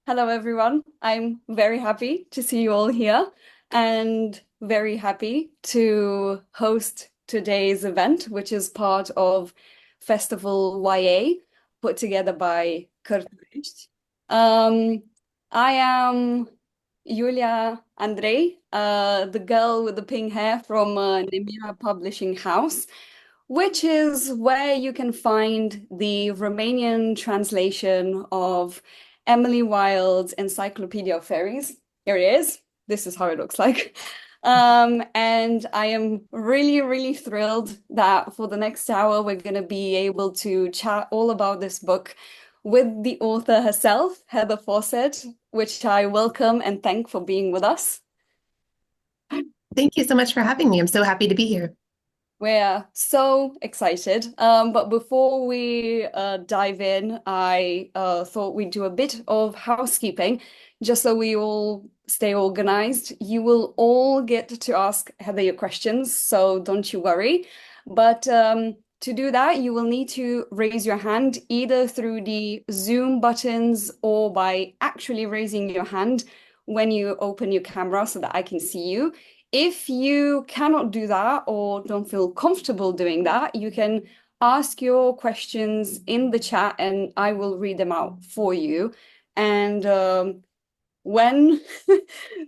Hello, everyone. I'm very happy to see you all here and very happy to host today's event, which is part of FestivalYA put together by călătorie. Um, I am Julia Andrei, the girl with the pink hair from Nemira Publishing House, which is where you can find the Romanian translation of Emily Wilde's Encyclopedia of Fairies. Here it is. This is how it looks like. And I am really, really thrilled that for the next hour, we're going to be able to chat all about this book with the author herself, Heather Fawcett, which I welcome and thank for being with us. Thank you so much for having me. I'm so happy to be here. We're so excited. But before we dive in, I thought we'd do a bit of housekeeping just so we all stay organized. You will all get to ask Heather your questions, so don't you worry. But to do that, you will need to raise your hand either through the Zoom buttons or by actually raising your hand when you open your camera so that I can see you. If you cannot do that or don't feel comfortable doing that, you can ask your questions in the chat and I will read them out for you. And when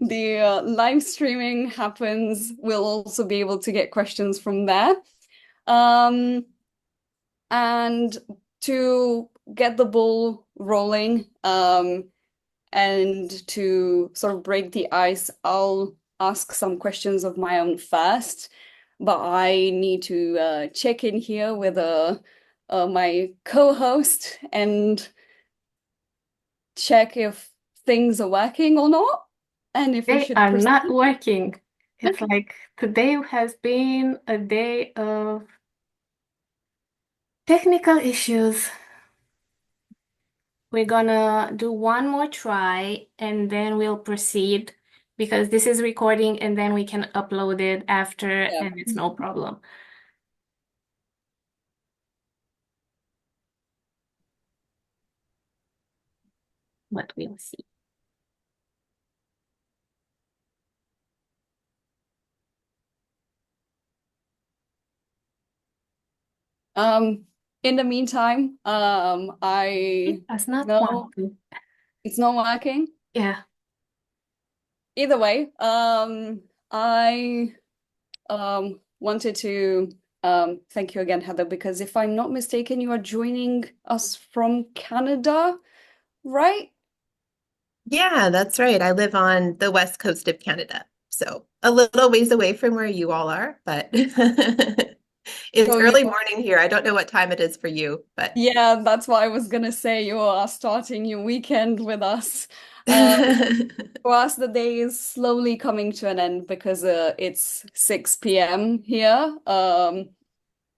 the live streaming happens, we'll also be able to get questions from there. Um, and to get the ball rolling, and to sort of break the ice, I'll ask some questions of my own first, but I need to check in here with my co-host and check if things are working or not, and if we They should are not proceed. working. It's like today has been a day of technical issues. We're gonna do one more try and then we'll proceed because this is recording and then we can upload it after Yeah. and it's no problem. But we'll see. In the meantime, I That's not know working. it's not working. Yeah. Either way, I wanted to thank you again, Heather, because if I'm not mistaken, you are joining us from Canada, right? Yeah, that's right. I live on the west coast of Canada, so a little ways away from where you all are, but it's So early morning here. I don't know what time it is for you, but yeah, that's what I was gonna say. You are starting your weekend with us. Um, for us, the day is slowly coming to an end because it's 6 p.m. here.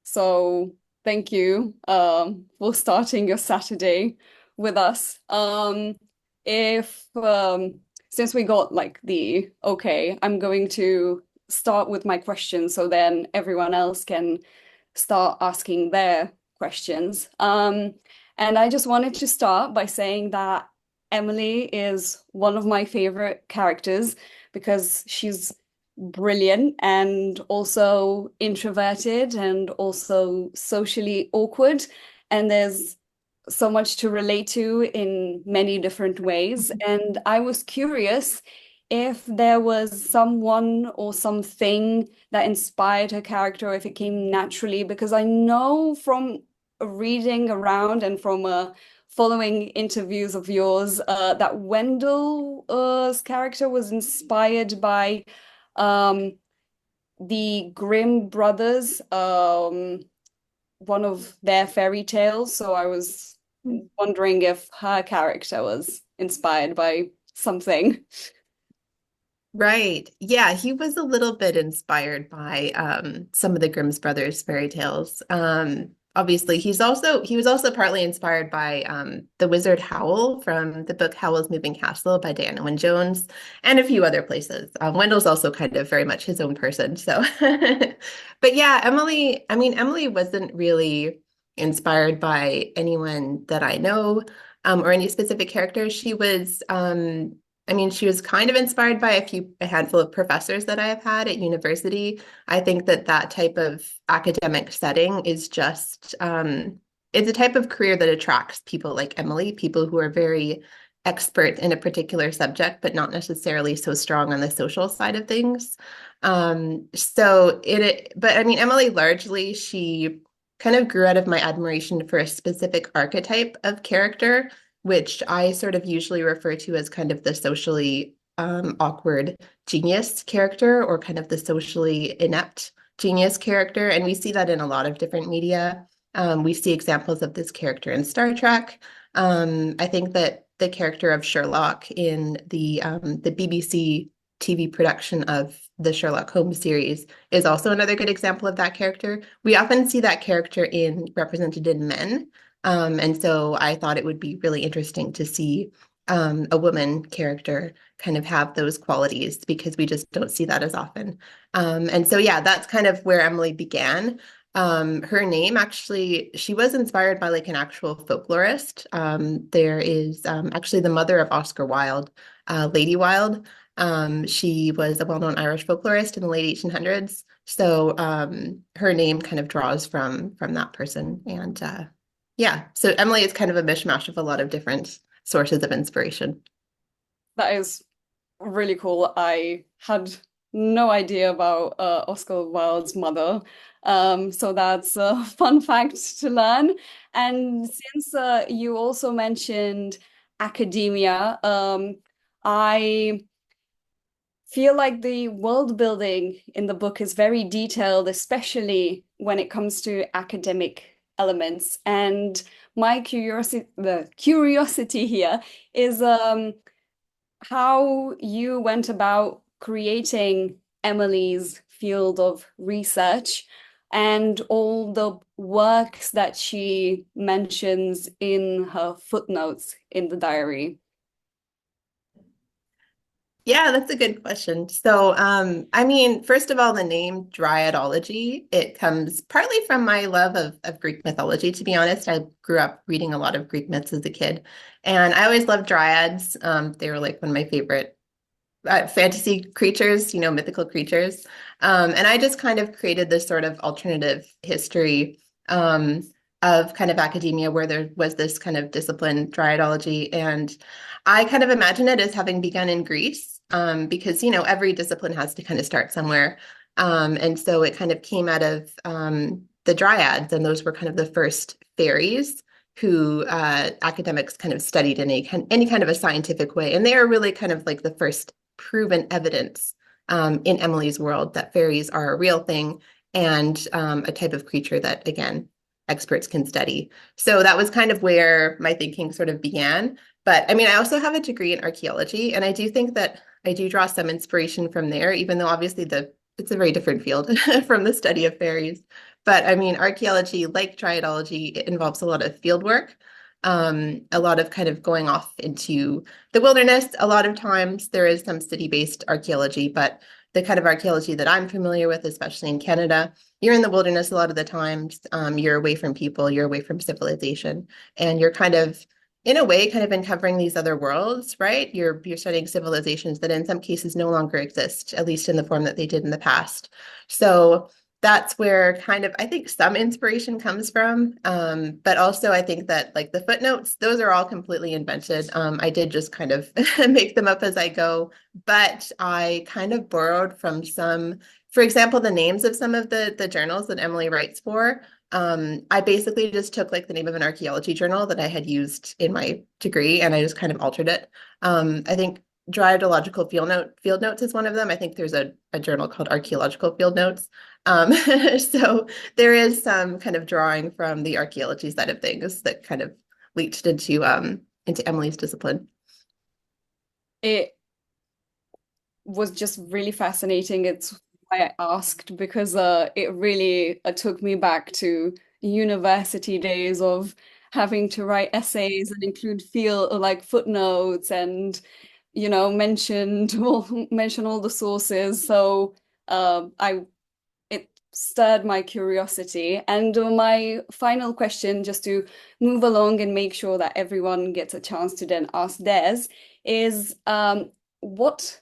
So thank you for starting your Saturday with us. If since we got like the okay, I'm going to start with my questions so then everyone else can start asking their questions. And I just wanted to start by saying that Emily is one of my favorite characters because she's brilliant and also introverted and also socially awkward. And there's so much to relate to in many different ways. And I was curious if there was someone or something that inspired her character, if it came naturally, because I know from reading around and from following interviews of yours that Wendell's character was inspired by um, the Grimm brothers, one of their fairy tales. So I was wondering if her character was inspired by something. right. Yeah, he was a little bit inspired by some of the Grimm's brothers fairy tales. Obviously, he was also partly inspired by the Wizard Howl from the book Howl's Moving Castle by Diana Wynne Jones and a few other places. Wendell's also kind of very much his own person. So, but yeah, Emily, I mean, Emily wasn't really inspired by anyone that I know. or any specific character. She was, I mean, she was kind of inspired by a handful of professors that I have had at university. I think that type of academic setting is just, it's a type of career that attracts people like Emily, people who are very expert in a particular subject, but not necessarily so strong on the social side of things. But I mean, Emily largely, she kind of grew out of my admiration for a specific archetype of character, which I sort of usually refer to as kind of the socially awkward genius character, or kind of the socially inept genius character. And we see that in a lot of different media. We see examples of this character in Star Trek. I think that the character of Sherlock in the BBC TV production of the Sherlock Holmes series is also another good example of that character. We often see that character represented in men. And so I thought it would be really interesting to see a woman character kind of have those qualities, because we just don't see that as often. And so, yeah, that's kind of where Emily began. Her name, actually, she was inspired by like an actual folklorist. There is actually the mother of Oscar Wilde, Lady Wilde. She was a well-known Irish folklorist in the late 1800s. So her name kind of draws from that person. And yeah, so Emily is kind of a mishmash of a lot of different sources of inspiration. That is really cool. I had no idea about Oscar Wilde's mother. So that's a fun fact to learn. And since you also mentioned academia, I feel like the world building in the book is very detailed, especially when it comes to academic elements. And my curiosity here is how you went about creating Emily's field of research and all the works that she mentions in her footnotes in the diary. Yeah, that's a good question. So, I mean, first of all, the name Dryadology, it comes partly from my love of Greek mythology, to be honest. I grew up reading a lot of Greek myths as a kid, and I always loved dryads. They were like one of my favorite fantasy creatures, mythical creatures. And I just kind of created this sort of alternative history of kind of academia where there was this kind of discipline, Dryadology. And I kind of imagine it as having begun in Greece, because, every discipline has to kind of start somewhere. And so it kind of came out of the dryads, and those were kind of the first fairies who academics kind of studied in any kind of a scientific way. And they are really kind of like the first proven evidence in Emily's world that fairies are a real thing, and a type of creature that, again, experts can study. So that was kind of where my thinking sort of began. But I mean, I also have a degree in archaeology, and I do think that I do draw some inspiration from there, even though obviously it's a very different field from the study of fairies. But I mean, archaeology, like Dryadology, it involves a lot of field work, a lot of kind of going off into the wilderness. A lot of times there is some city-based archaeology, but the kind of archaeology that I'm familiar with, especially in Canada, you're in the wilderness a lot of the times. You're away from people, you're away from civilization, and you're kind of, in a way, kind of uncovering these other worlds, right? You're studying civilizations that in some cases no longer exist, at least in the form that they did in the past. So that's where kind of, I think, some inspiration comes from. But also I think that like the footnotes, those are all completely invented. I did just kind of make them up as I go, but I kind of borrowed from some, for example, the names of some of the journals that Emily writes for. I basically just took like the name of an archaeology journal that I had used in my degree, and I just kind of altered it. I think Dryadological Field Notes is one of them. I think there's a journal called Archaeological Field Notes. So there is some kind of drawing from the archaeology side of things that kind of leached into Emily's discipline. It was just really fascinating. It's why I asked, because it really took me back to university days of having to write essays and include like footnotes and mention all the sources. So I it stirred my curiosity. And my final question, just to move along and make sure that everyone gets a chance to then ask theirs, is what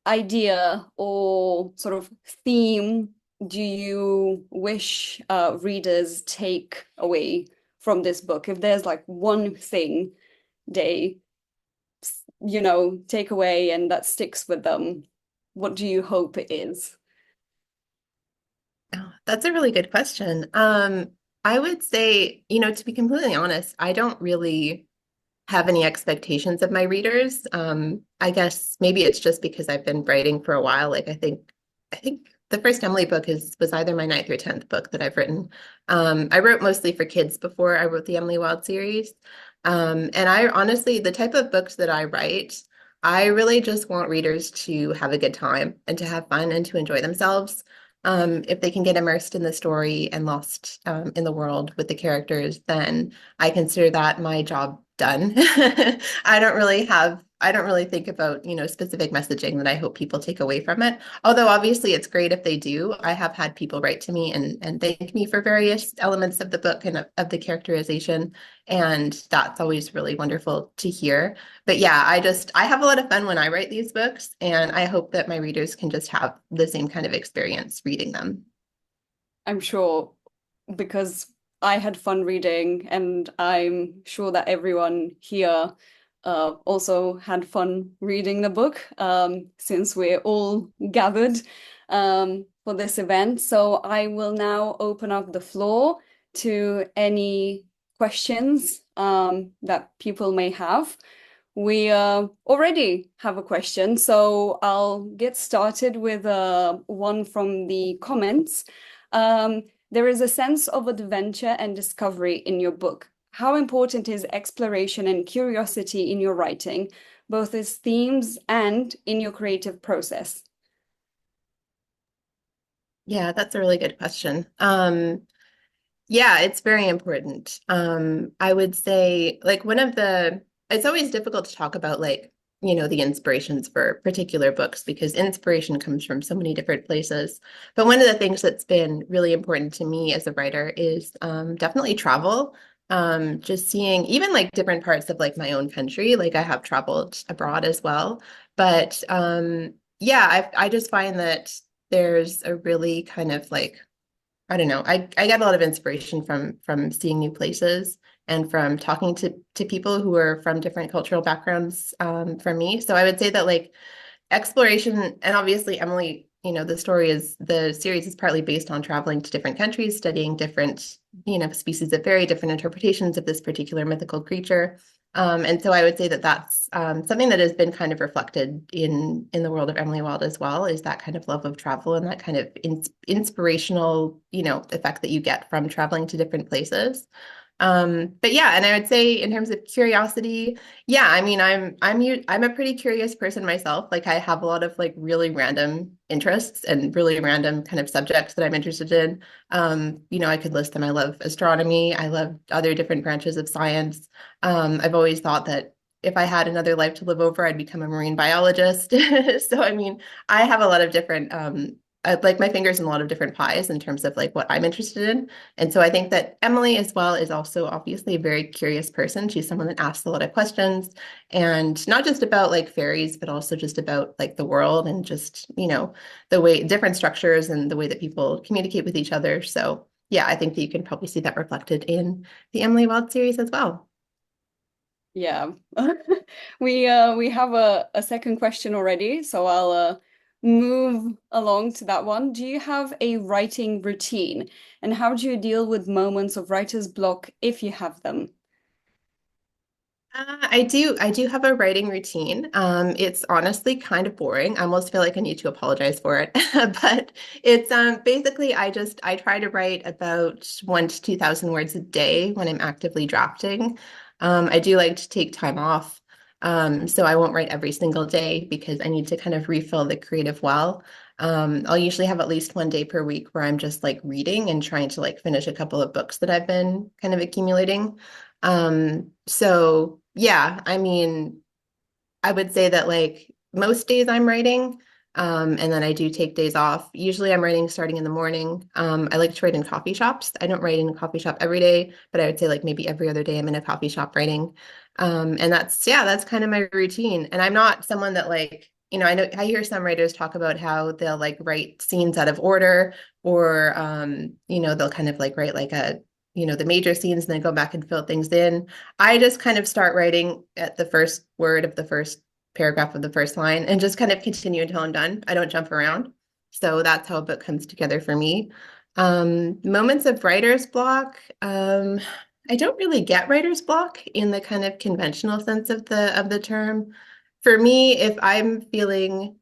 idea or sort of theme do you wish readers take away from this book? If there's like one thing they, take away and that sticks with them, what do you hope it is? Oh, that's a really good question. I would say, to be completely honest, I don't really have any expectations of my readers. I guess maybe it's just because I've been writing for a while. Like I think the first Emily book was either my ninth or 10th book that I've written. I wrote mostly for kids before I wrote the Emily Wilde series. And I honestly, the type of books that I write, I really just want readers to have a good time and to have fun and to enjoy themselves. If they can get immersed in the story and lost in the world with the characters, then I consider that my job done. I don't really think about, specific messaging that I hope people take away from it. Although obviously it's great if they do. I have had people write to me and thank me for various elements of the book and of the characterization. And that's always really wonderful to hear. But yeah, I have a lot of fun when I write these books, and I hope that my readers can just have the same kind of experience reading them. I'm sure, because I had fun reading, and I'm sure that everyone here also had fun reading the book, since we're all gathered for this event. So I will now open up the floor to any questions that people may have. We already have a question, so I'll get started with one from the comments. There is a sense of adventure and discovery in your book. How important is exploration and curiosity in your writing, both as themes and in your creative process? Yeah, that's a really good question. Yeah, it's very important. I would say like it's always difficult to talk about like, the inspirations for particular books because inspiration comes from so many different places. But one of the things that's been really important to me as a writer is definitely travel. Just seeing even like different parts of like my own country. Like I have traveled abroad as well. But yeah, I just find that there's a really kind of like I don't know. I get a lot of inspiration from seeing new places and from talking to people who are from different cultural backgrounds from me. So I would say that like exploration, and obviously Emily, the series is partly based on traveling to different countries, studying different, species of very different interpretations of this particular mythical creature. And so I would say that that's something that has been kind of reflected in the world of Emily Wilde as well, is that kind of love of travel and that kind of inspirational, effect that you get from traveling to different places. But yeah, and I would say in terms of curiosity, yeah, I mean, I'm a pretty curious person myself. Like I have a lot of like really random interests and really random kind of subjects that I'm interested in. I could list them. I love astronomy. I love other different branches of science. I've always thought that if I had another life to live over, I'd become a marine biologist. So, I mean, I have a lot of different I like my fingers in a lot of different pies in terms of like what I'm interested in. And so I think that Emily as well is also obviously a very curious person. She's someone that asks a lot of questions, and not just about like fairies, but also just about like the world and just, the way different structures and the way that people communicate with each other. So yeah, I think that you can probably see that reflected in the Emily Wilde series as well. Yeah. We have a second question already, so I'll move along to that one. Do you have a writing routine, and how do you deal with moments of writer's block if you have them? I do have a writing routine. It's honestly kind of boring. I almost feel like I need to apologize for it. But it's basically I try to write about 1 to 2,000 words a day when I'm actively drafting. I do like to take time off. So I won't write every single day because I need to kind of refill the creative well. I'll usually have at least 1 day per week where I'm just like reading and trying to like finish a couple of books that I've been kind of accumulating. So yeah, I mean, I would say that like most days I'm writing, And then I do take days off. Usually I'm writing starting in the morning. I like to write in coffee shops. I don't write in a coffee shop every day, but I would say like maybe every other day I'm in a coffee shop writing. And that's kind of my routine. And I'm not someone that like, I know I hear some writers talk about how they'll like write scenes out of order, or they'll kind of like write like the major scenes and then go back and fill things in. I just kind of start writing at the first word of the first paragraph of the first line and just kind of continue until I'm done. I don't jump around. So that's how a book comes together for me. Moments of writer's block. I don't really get writer's block in the kind of conventional sense of the term. For me, if I'm feeling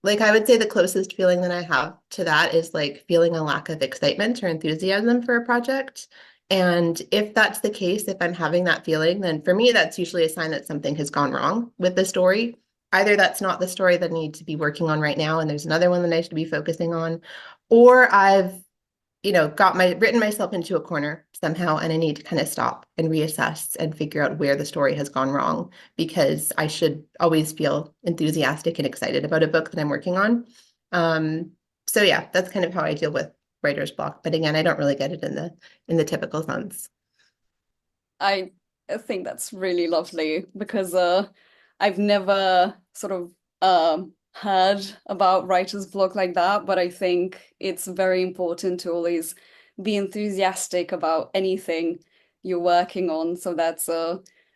like, I would say the closest feeling that I have to that is like feeling a lack of excitement or enthusiasm for a project. And if that's the case, if I'm having that feeling, then for me, that's usually a sign that something has gone wrong with the story. Either that's not the story that I need to be working on right now, and there's another one that I should be focusing on, or I've written myself into a corner somehow, and I need to kind of stop and reassess and figure out where the story has gone wrong, because I should always feel enthusiastic and excited about a book that I'm working on. So yeah, that's kind of how I deal with writer's block. But again, I don't really get it in the typical sense. I think that's really lovely because I've never sort of heard about writer's block like that, but I think it's very important to always be enthusiastic about anything you're working on. So that's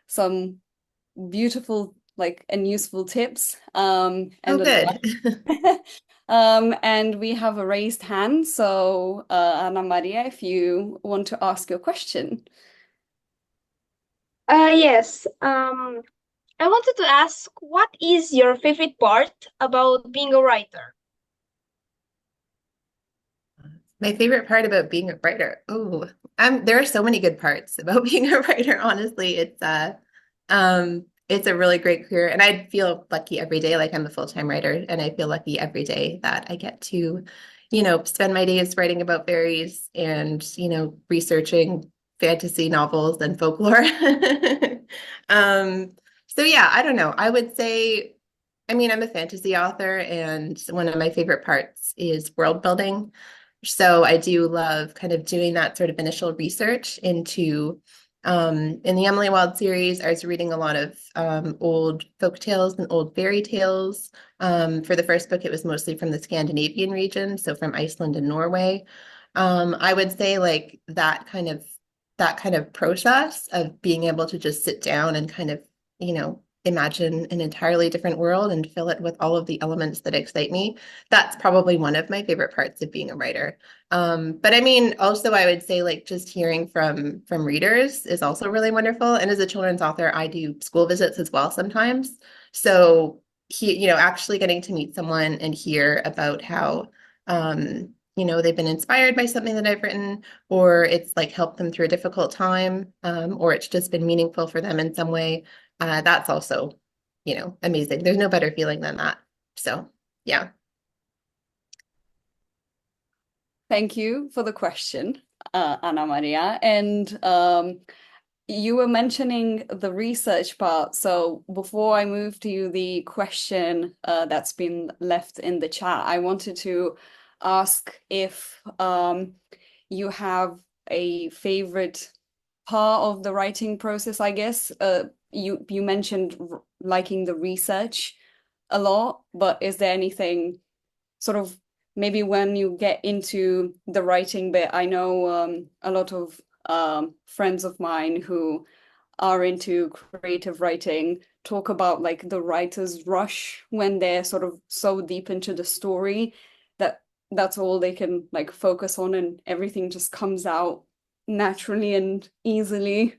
some beautiful like and useful tips. Oh, And good. and we have a raised hand. So Ana Maria, if you want to ask your question. Yes. I wanted to ask, what is your favorite part about being a writer? My favorite part about being a writer. Oh, there are so many good parts about being a writer. Honestly, it's a really great career, and I feel lucky every day. Like, I'm a full-time writer, and I feel lucky every day that I get to, spend my days writing about fairies and, researching fantasy novels and folklore. So yeah, I don't know. I would say, I mean, I'm a fantasy author, and one of my favorite parts is world building. So I do love kind of doing that sort of initial research into, in the Emily Wilde series, I was reading a lot of old folk tales and old fairy tales. For the first book, it was mostly from the Scandinavian region, so from Iceland and Norway. I would say like that kind of process of being able to just sit down and kind of, imagine an entirely different world and fill it with all of the elements that excite me. That's probably one of my favorite parts of being a writer. But I mean, also I would say like just hearing from readers is also really wonderful. And as a children's author, I do school visits as well sometimes. So actually getting to meet someone and hear about how they've been inspired by something that I've written, or it's like helped them through a difficult time, or it's just been meaningful for them in some way. That's also, amazing. There's no better feeling than that. So, yeah. Thank you for the question, Ana Maria. And you were mentioning the research part. So before I move to the question that's been left in the chat, I wanted to ask if you have a favorite part of the writing process, I guess. You mentioned liking the research a lot, but is there anything sort of maybe when you get into the writing bit? I know a lot of friends of mine who are into creative writing talk about like the writer's rush when they're sort of so deep into the story that that's all they can like focus on and everything just comes out naturally and easily.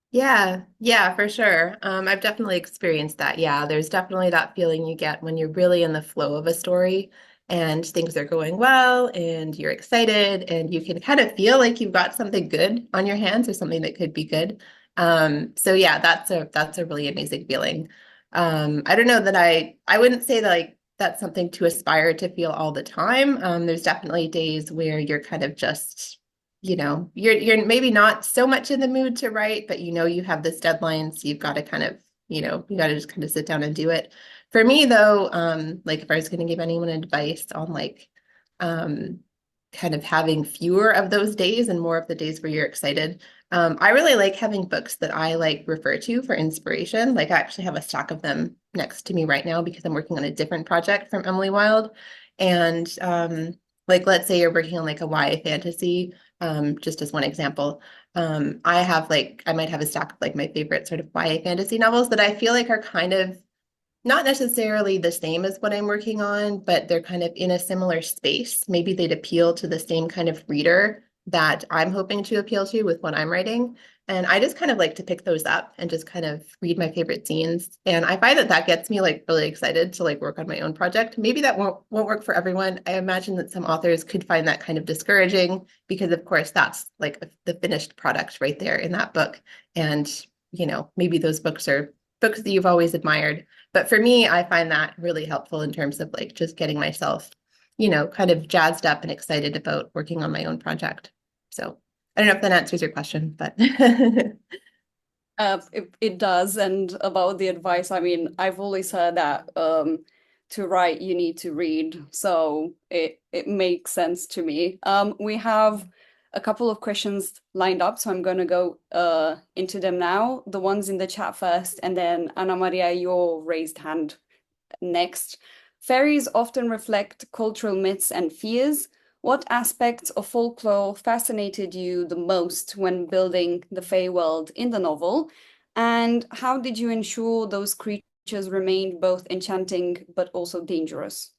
Yeah, for sure. I've definitely experienced that. Yeah, there's definitely that feeling you get when you're really in the flow of a story and things are going well and you're excited and you can kind of feel like you've got something good on your hands or something that could be good. So yeah, that's a really amazing feeling. I don't know that I wouldn't say that like that's something to aspire to feel all the time. There's definitely days where you're kind of just you're maybe not so much in the mood to write, but you have this deadline, so you've got to kind of you know, you got to just kind of sit down and do it. For me though, like if I was going to give anyone advice on like kind of having fewer of those days and more of the days where you're excited, I really like having books that I like refer to for inspiration. Like I actually have a stack of them next to me right now because I'm working on a different project from Emily Wilde. And like let's say you're working on like a YA fantasy, just as one example. I might have a stack of like my favorite sort of YA fantasy novels that I feel like are kind of not necessarily the same as what I'm working on, but they're kind of in a similar space. Maybe they'd appeal to the same kind of reader that I'm hoping to appeal to with what I'm writing. And I just kind of like to pick those up and just kind of read my favorite scenes. And I find that that gets me like really excited to like work on my own project. Maybe that won't work for everyone. I imagine that some authors could find that kind of discouraging because of course that's like the finished product right there in that book. And, you know, maybe those books are books that you've always admired. But for me, I find that really helpful in terms of like just getting myself, you know, kind of jazzed up and excited about working on my own project. So I don't know if that answers your question, but It does. And about the advice, I mean, I've always heard that to write, you need to read. So it makes sense to me. We have a couple of questions lined up, so I'm going to go into them now. The ones in the chat first, and then Anna Maria, your raised hand next. Fairies often reflect cultural myths and fears. What aspects of folklore fascinated you the most when building the Fae world in the novel? And how did you ensure those creatures remained both enchanting but also dangerous?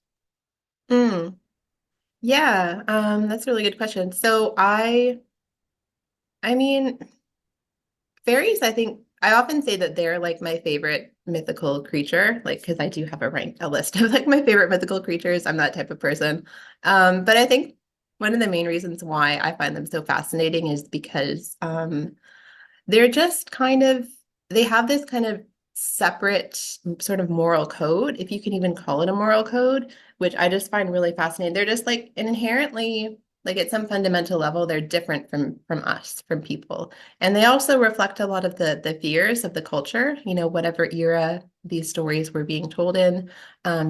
Yeah, that's a really good question. So I mean, fairies, I think I often say that they're like my favorite mythical creature, like because I do have a list of like my favorite mythical creatures. I'm that type of person. But I think one of the main reasons why I find them so fascinating is because they're just kind of they have this kind of separate sort of moral code, if you can even call it a moral code, which I just find really fascinating. They're just like inherently like at some fundamental level, they're different from us, from people. And they also reflect a lot of the fears of the culture, you know, whatever era these stories were being told in,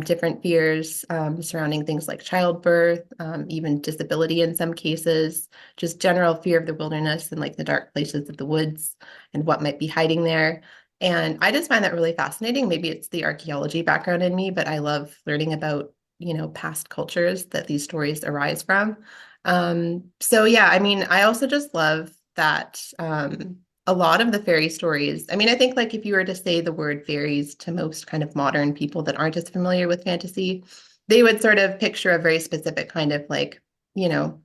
different fears surrounding things like childbirth, even disability in some cases, just general fear of the wilderness and like the dark places of the woods and what might be hiding there. And I just find that really fascinating. Maybe it's the archaeology background in me, but I love learning about, you know, past cultures that these stories arise from. So yeah, I mean, I also just love that a lot of the fairy stories, I mean, I think like if you were to say the word fairies to most kind of modern people that aren't as familiar with fantasy, they would sort of picture a very specific kind of like, you know,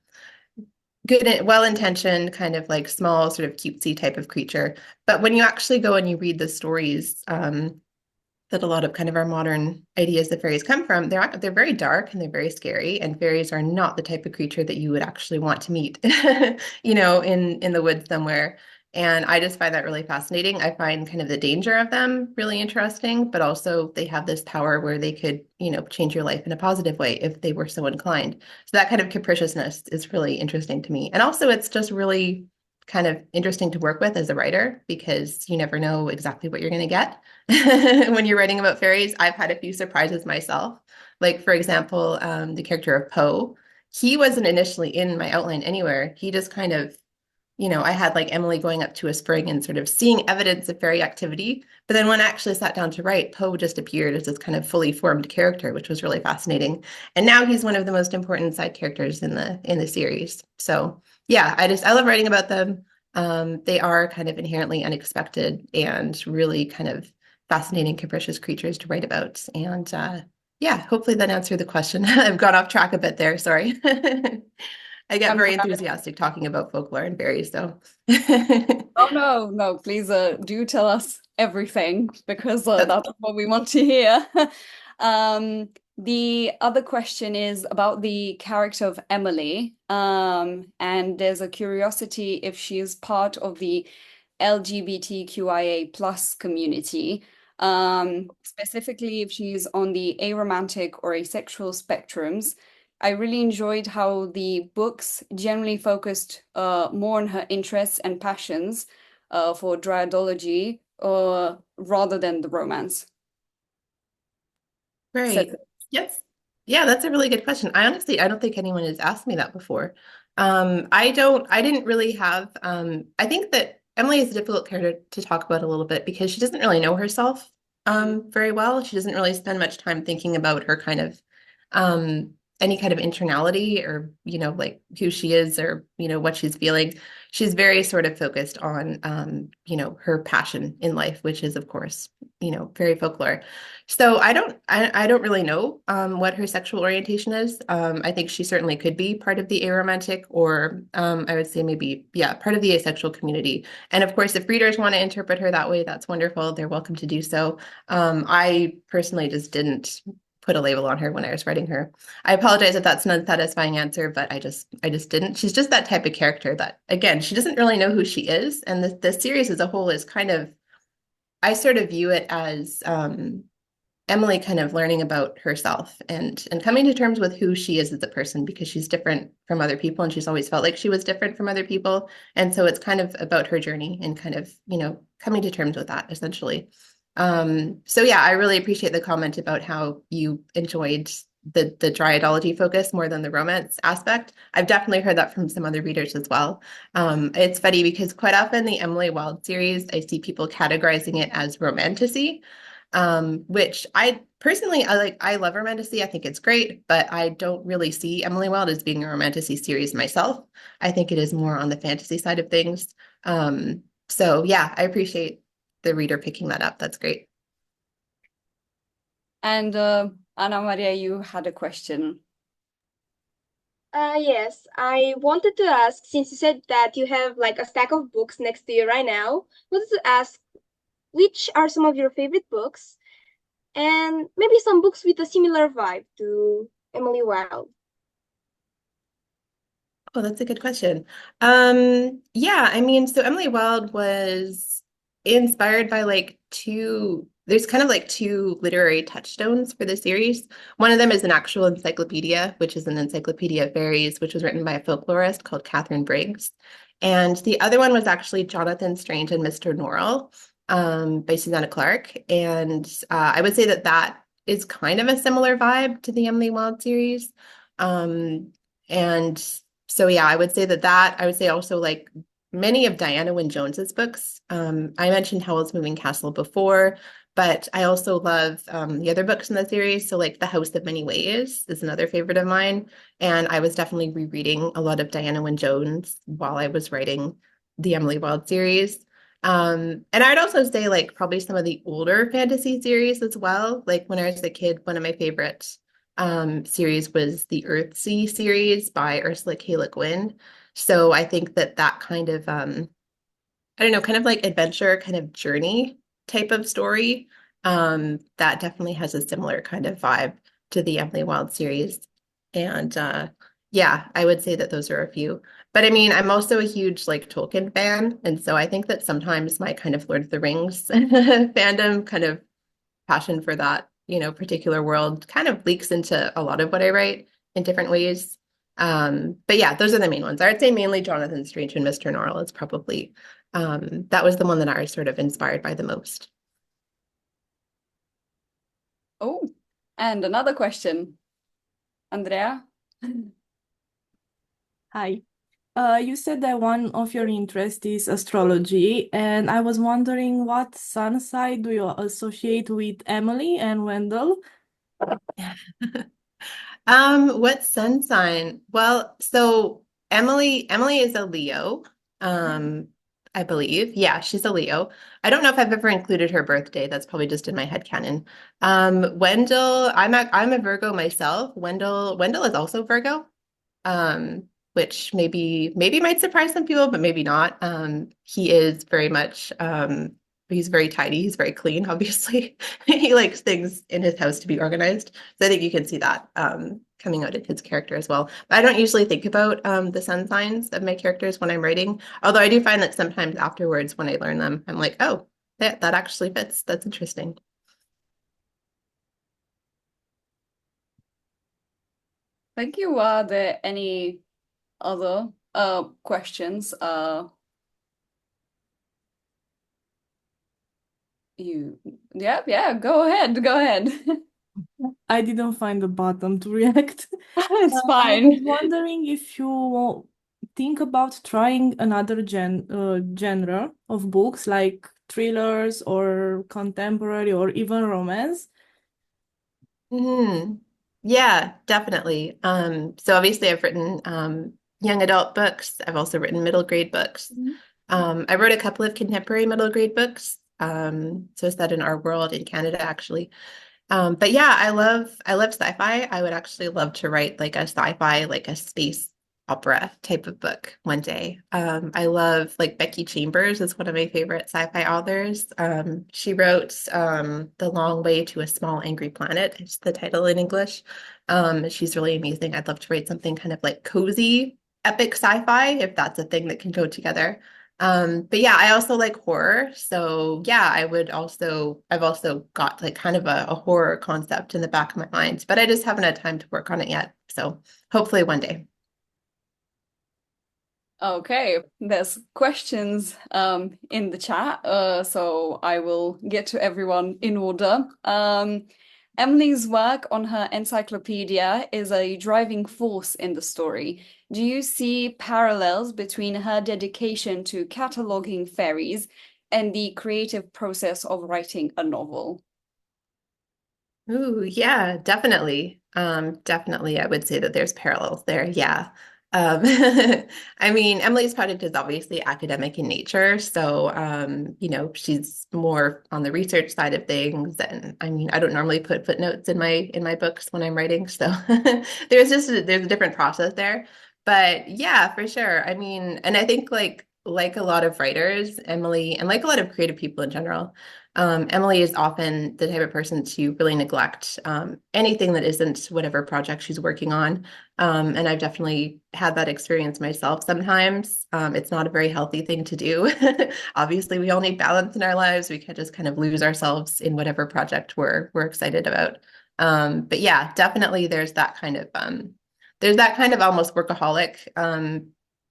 good, well-intentioned, kind of like small, sort of cutesy type of creature. But when you actually go and you read the stories that a lot of kind of our modern ideas of fairies come from, they're very dark and they're very scary. And fairies are not the type of creature that you would actually want to meet, you know, in the woods somewhere. And I just find that really fascinating. I find kind of the danger of them really interesting, but also they have this power where they could, you know, change your life in a positive way if they were so inclined. So that kind of capriciousness is really interesting to me. And also it's just really kind of interesting to work with as a writer because you never know exactly what you're going to get when you're writing about fairies. I've had a few surprises myself. Like, for example, the character of Poe, he wasn't initially in my outline anywhere. He just kind of, you know, I had like Emily going up to a spring and sort of seeing evidence of fairy activity. But then when I actually sat down to write, Poe just appeared as this kind of fully formed character, which was really fascinating. And now he's one of the most important side characters in the series. So yeah, I love writing about them. They are kind of inherently unexpected and really kind of fascinating, capricious creatures to write about. And yeah, hopefully that answered the question. I've gone off track a bit there. Sorry. I get very enthusiastic talking about folklore and fairies, so. Oh, no, please do tell us everything because that's what we want to hear. The other question is about the character of Emily, and there's a curiosity if she is part of the LGBTQIA plus community, specifically if she's on the aromantic or asexual spectrums. I really enjoyed how the books generally focused more on her interests and passions for dryadology, rather than the romance? Right. Yes. Yeah, that's a really good question. I don't think anyone has asked me that before. I didn't really have, I think that Emily is a difficult character to talk about a little bit because she doesn't really know herself very well. She doesn't really spend much time thinking about her kind of any kind of internality or, like who she is or, what she's feeling. She's very sort of focused on, her passion in life, which is, of course, very folklore. So I don't really know what her sexual orientation is. I think she certainly could be part of the aromantic or I would say maybe, yeah, part of the asexual community. And of course, if readers want to interpret her that way, that's wonderful. They're welcome to do so. I personally just didn't put a label on her when I was writing her. I apologize if that's an unsatisfying answer, but I just didn't. She's just that type of character that, again, she doesn't really know who she is. And the series as a whole is kind of, I sort of view it as Emily kind of learning about herself and coming to terms with who she is as a person because she's different from other people and she's always felt like she was different from other people. And so it's kind of about her journey and kind of, coming to terms with that essentially. So yeah, I really appreciate the comment about how you enjoyed the dryadology focus more than the romance aspect. I've definitely heard that from some other readers as well. It's funny because quite often the Emily Wilde series, I see people categorizing it as romantasy, which I personally, I love romantasy. I think it's great, but I don't really see Emily Wilde as being a romantasy series myself. I think it is more on the fantasy side of things. So yeah, I appreciate the reader picking that up. That's great. And Anna Maria, you had a question. Yes, I wanted to ask, since you said that you have like a stack of books next to you right now, I wanted to ask which are some of your favorite books and maybe some books with a similar vibe to Emily Wilde. Oh, that's a good question. Yeah, I mean, so Emily Wilde was inspired by there's kind of like two literary touchstones for the series. One of them is an actual encyclopedia, which is an Encyclopedia of Fairies, which was written by a folklorist called Catherine Briggs. And the other one was actually Jonathan Strange and Mr. Norrell, by Susanna Clarke. And I would say that is kind of a similar vibe to the Emily Wilde series. And so yeah, I would say I would say also like many of Diana Wynne Jones's books. I mentioned Howl's Moving Castle before, but I also love the other books in the series. So like The House of Many Ways is another favorite of mine. And I was definitely rereading a lot of Diana Wynne Jones while I was writing the Emily Wilde series. And I'd also say like probably some of the older fantasy series as well. Like when I was a kid, one of my favorites series was the Earthsea series by Ursula K. Le Guin. So I think that kind of I don't know, kind of like adventure, kind of journey type of story, that definitely has a similar kind of vibe to the Emily Wilde series. And yeah, I would say that those are a few. But I mean, I'm also a huge like Tolkien fan, and so I think that sometimes my kind of Lord of the Rings fandom kind of passion for that, particular world kind of leaks into a lot of what I write in different ways. But yeah, those are the main ones. I would say mainly Jonathan Strange and Mr. Norrell is probably, that was the one that I was sort of inspired by the most. Oh, and another question. Andrea? Hi. You said that one of your interests is astrology, and I was wondering what sun sign do you associate with Emily and Wendell? What sun sign? Well, so Emily is a Leo, I believe. Yeah, she's a Leo. I don't know if I've ever included her birthday. That's probably just in my headcanon. Wendell, I'm a Virgo myself. Wendell is also Virgo. Which maybe might surprise some people, but maybe not. He is very much he's very tidy, he's very clean, obviously. He likes things in his house to be organized. So I think you can see that coming out in his character as well. But I don't usually think about the sun signs of my characters when I'm writing. Although I do find that sometimes afterwards when I learn them, I'm like, oh, that actually fits. That's interesting. Thank you. Are there any other questions? Yeah, go ahead. I didn't find the button to react. It's I was fine. wondering if you think about trying another genre of books like thrillers or contemporary or even romance. Mhm. Yeah, definitely. So obviously I've written young adult books. I've also written middle grade books. I wrote a couple of contemporary middle grade books. So set in our world in Canada, actually. But yeah, I love sci-fi. I would actually love to write like a sci-fi, like a space opera type of book one day. I love like Becky Chambers is one of my favorite sci-fi authors. She wrote The Long Way to a Small Angry Planet. It's the title in English. She's really amazing. I'd love to write something kind of like cozy, epic sci-fi, if that's a thing that can go together. But yeah, I also like horror. So yeah, I've also got like kind of a horror concept in the back of my mind, but I just haven't had time to work on it yet. So hopefully one day. Okay, there's questions in the chat, so I will get to everyone in order. Emily's work on her encyclopedia is a driving force in the story. Do you see parallels between her dedication to cataloging fairies and the creative process of writing a novel? Ooh, yeah, definitely. Definitely, I would say that there's parallels there. Yeah. Um, I mean, Emily's project is obviously academic in nature, so she's more on the research side of things. And I mean, I don't normally put footnotes in my books when I'm writing, so there's a different process there. But yeah, for sure. I mean, and I think like a lot of writers, Emily, and like a lot of creative people in general. Emily is often the type of person to really neglect anything that isn't whatever project she's working on. And I've definitely had that experience myself sometimes. It's not a very healthy thing to do. Obviously, we all need balance in our lives. We can't just kind of lose ourselves in whatever project we're excited about. But yeah, definitely there's that kind of almost workaholic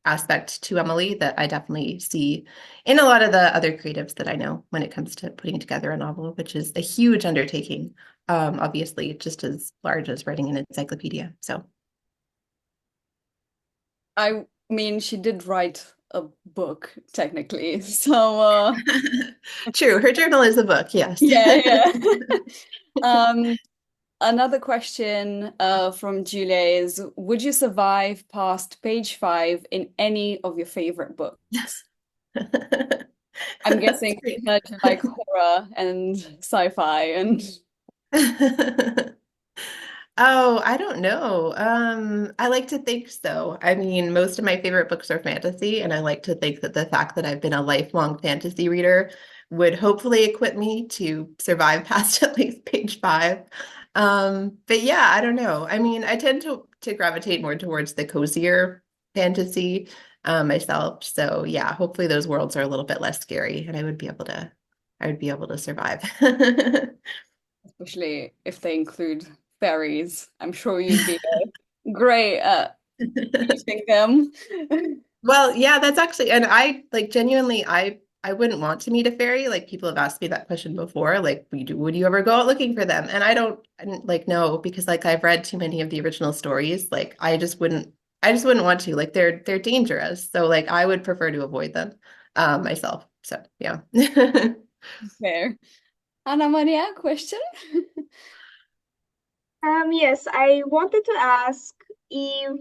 aspect to Emily that I definitely see in a lot of the other creatives that I know when it comes to putting together a novel, which is a huge undertaking, obviously, just as large as writing an encyclopedia. So, I mean, she did write a book, technically, so true, her journal is a book, yes. yeah. Another question from Julia is, would you survive past page 5 in any of your favorite books? I'm That's guessing great. that you like horror and sci-fi and Oh, I don't know. I like to think so. I mean, most of my favorite books are fantasy, and I like to think that the fact that I've been a lifelong fantasy reader would hopefully equip me to survive past at least page 5. But yeah, I don't know. I mean, I tend to gravitate more towards the cozier fantasy myself. So yeah, hopefully those worlds are a little bit less scary, and I would be able to survive. especially if they include fairies. I'm sure you'd be great at using them. Well, yeah, that's actually, and I like genuinely, I wouldn't want to meet a fairy. Like people have asked me that question before, like, would you ever go out looking for them? And I didn't like no, because like I've read too many of the original stories. Like I just wouldn't want to. Like they're dangerous. So like I would prefer to avoid them, myself. So yeah. Fair. Anna Maria, question? Yes, I wanted to ask if,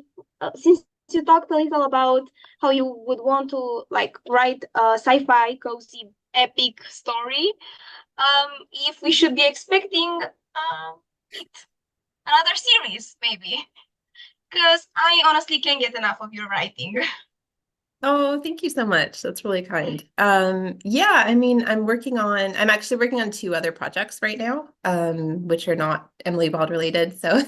since you talked a little about how you would want to like write a sci-fi cozy epic story, if we should be expecting another series, maybe, because I honestly can't get enough of your writing. Oh, thank you so much. That's really kind. Yeah, I mean, I'm actually working on two other projects right now, which are not Emily Bald related. So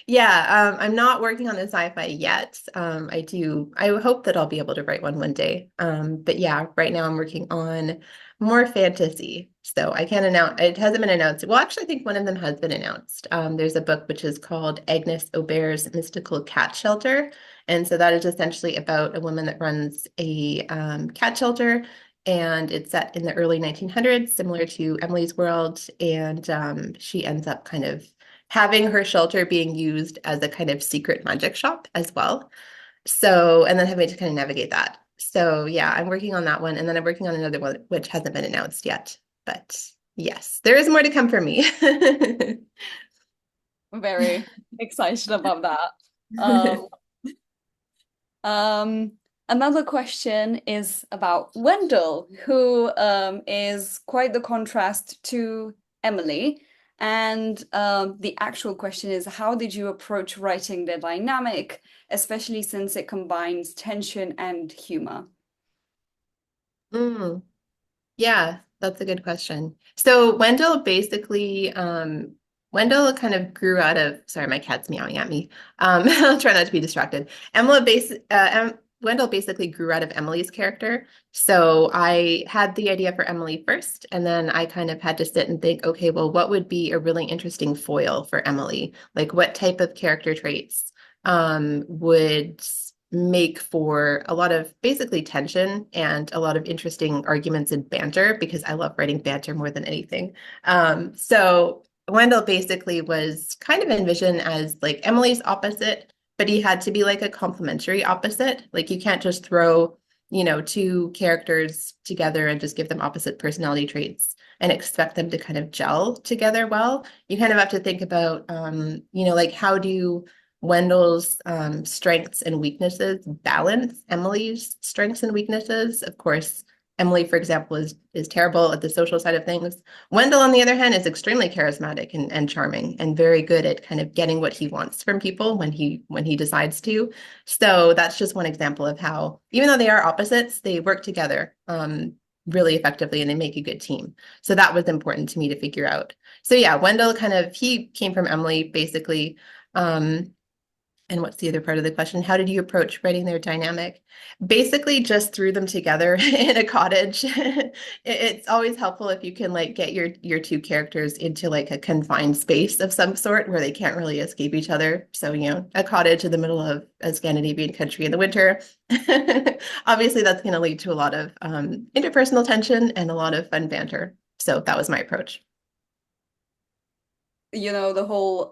yeah, I'm not working on a sci-fi yet. I hope that I'll be able to write one day. But yeah, right now I'm working on more fantasy. So I can't announce, it hasn't been announced. Well, actually, I think one of them has been announced. There's a book which is called Agnes Aubert's Mystical Cat Shelter. And so that is essentially about a woman that runs a cat shelter and it's set in the early 1900s, similar to Emily's world. And she ends up kind of having her shelter being used as a kind of secret magic shop as well. So, and then having to kind of navigate that. So yeah, I'm working on that one. And then I'm working on another one, which hasn't been announced yet. But yes, there is more to come for me. Very excited about that. Another question is about Wendell, who is quite the contrast to Emily. And the actual question is, how did you approach writing the dynamic, especially since it combines tension and humor? Yeah, that's a good question. So Wendell basically, Wendell kind of grew out of, sorry, my cat's meowing at me. I'll try not to be distracted. Wendell basically grew out of Emily's character. So I had the idea for Emily first, and then I kind of had to sit and think, okay, well, what would be a really interesting foil for Emily? Like what type of character traits would make for a lot of basically tension and a lot of interesting arguments and banter, because I love writing banter more than anything. So Wendell basically was kind of envisioned as like Emily's opposite, but he had to be like a complementary opposite. Like you can't just throw, two characters together and just give them opposite personality traits and expect them to kind of gel together well. You kind of have to think about, like how do Wendell's strengths and weaknesses balance Emily's strengths and weaknesses. Of course, Emily, for example, is terrible at the social side of things. Wendell, on the other hand, is extremely charismatic and charming and very good at kind of getting what he wants from people when he decides to. So that's just one example of how, even though they are opposites, they work together really effectively and they make a good team. So that was important to me to figure out. So yeah, Wendell he came from Emily basically. And what's the other part of the question? How did you approach writing their dynamic? Basically, just threw them together in a cottage. It's always helpful if you can like get your two characters into like a confined space of some sort where they can't really escape each other. So, a cottage in the middle of a Scandinavian country in the winter. Obviously, that's going to lead to a lot of interpersonal tension and a lot of fun banter. So that was my approach. The whole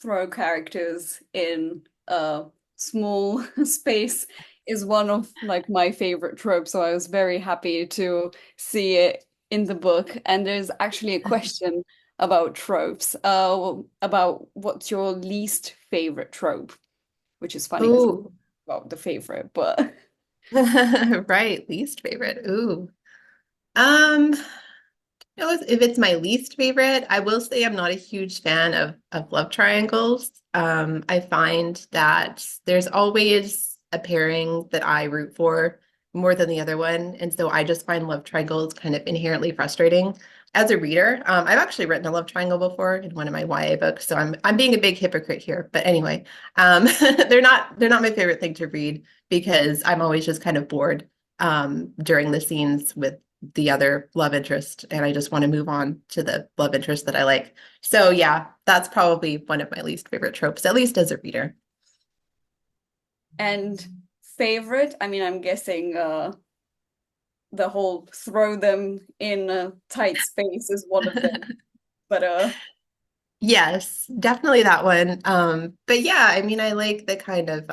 throw characters in a small space is one of like my favorite tropes. So I was very happy to see it in the book. And there's actually a question about tropes, about what's your least favorite trope, which is funny because about the favorite, but right, least favorite. Ooh. If it's my least favorite, I will say I'm not a huge fan of love triangles. I find that there's always a pairing that I root for more than the other one. And so I just find love triangles kind of inherently frustrating as a reader. I've actually written a love triangle before in one of my YA books, so I'm being a big hypocrite here. But anyway, they're not my favorite thing to read because I'm always just kind of bored during the scenes with the other love interest, and I just want to move on to the love interest that I like. So yeah, that's probably one of my least favorite tropes, at least as a reader. And favorite, I mean, I'm guessing the whole throw them in a tight space is one of them. But yes, definitely that one. But yeah, I mean, I like the kind of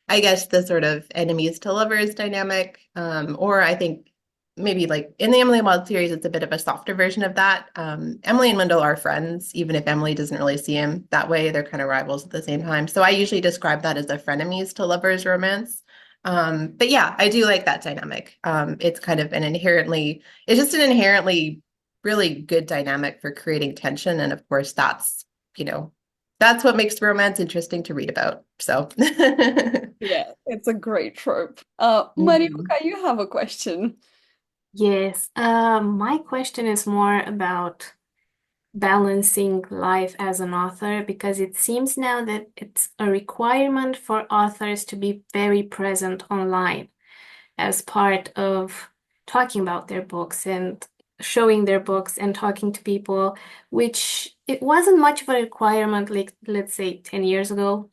I guess the sort of enemies to lovers dynamic. Or I think maybe like in the Emily and Wild series, it's a bit of a softer version of that. Emily and Wendell are friends, even if Emily doesn't really see him that way. They're kind of rivals at the same time. So I usually describe that as a frenemies to lovers romance. But yeah, I do like that dynamic. It's kind of it's just an inherently really good dynamic for creating tension. And of course, that's what makes romance interesting to read about. So yeah, it's a great trope. Marioka, you have a question. Yes, my question is more about balancing life as an author, because it seems now that it's a requirement for authors to be very present online as part of talking about their books and showing their books and talking to people, which it wasn't much of a requirement, like let's say 10 years ago.